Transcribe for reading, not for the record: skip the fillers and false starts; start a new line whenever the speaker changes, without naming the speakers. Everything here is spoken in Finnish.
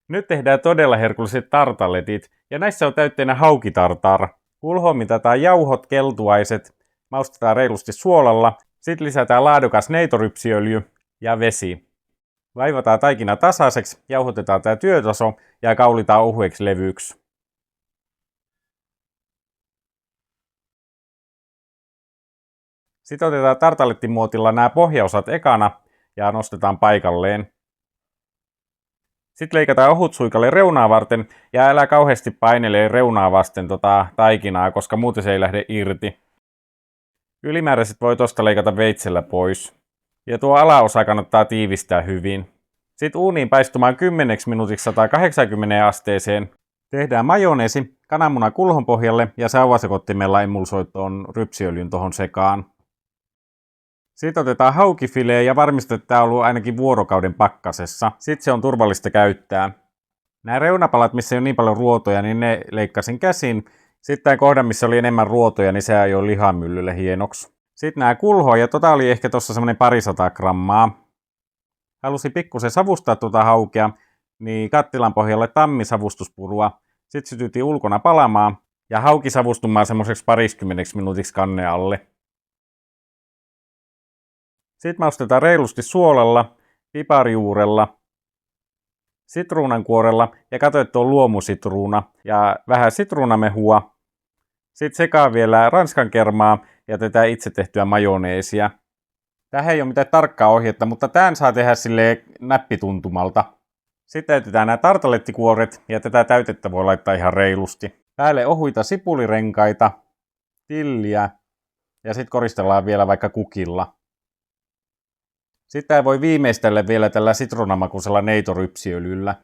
Nyt tehdään todella herkulliset tartaletit, ja näissä on täytteenä haukitartar. Kulhoon mitataan jauhot, keltuaiset, maustetaan reilusti suolalla, sitten lisätään laadukas neitorypsiöljy ja vesi. Vaivataan taikina tasaiseksi, jauhotetaan tämä työtaso ja kaulitaan ohueksi levyksi. Sitten otetaan tartalettimuotilla nämä pohjaosat ekana ja nostetaan paikalleen. Sitten leikataan ohutsuikalle reunaa varten ja älä kauheasti painele reunaa vasten taikinaa, koska muuten se ei lähde irti. Ylimääräiset voi tosta leikata veitsellä pois. Ja tuo alaosa kannattaa tiivistää hyvin. Sitten uuniin paistumaan 10 minuutiksi 180 asteeseen. Tehdään majoneesi kananmunan kulhon pohjalle ja sauvasekottimella emulsoittoon rypsiöljyn tohon sekaan. Sitten otetaan haukifilee ja varmistetaan, että tämä on ollut ainakin vuorokauden pakkasessa. Sitten se on turvallista käyttää. Nämä reunapalat, missä ei ole niin paljon ruotoja, niin ne leikkasin käsin. Sitten tämä kohda, missä oli enemmän ruotoja, niin se ajoi lihamyllylle hienoksi. Sitten nämä kulhoa, ja oli ehkä tuossa semmoinen 200 grammaa. Halusin pikkusen savustaa haukea, niin kattilan pohjalle tammisavustuspurua. Sitten sytytin ulkona palamaan ja hauki savustumaan semmoiseksi 20 minuutiksi kanne alle. Sitten maustetaan reilusti suolalla, piparjuurella, sitruunankuorella ja katso, että on luomusitruuna ja vähän sitruunamehua. Sitten sekaan vielä ranskankermaa ja tätä itse tehtyä majoneesia. Tähän ei ole mitään tarkkaa ohjetta, mutta tämän saa tehdä silleen näppituntumalta. Sitten täytetään nämä tartalettikuoret ja tätä täytettä voi laittaa ihan reilusti. Päälle ohuita sipulirenkaita, tilliä ja sitten koristellaan vielä vaikka kukilla. Sitten voi viimeistellä vielä tällä sitruunamakuisella neitorypsiöljyllä.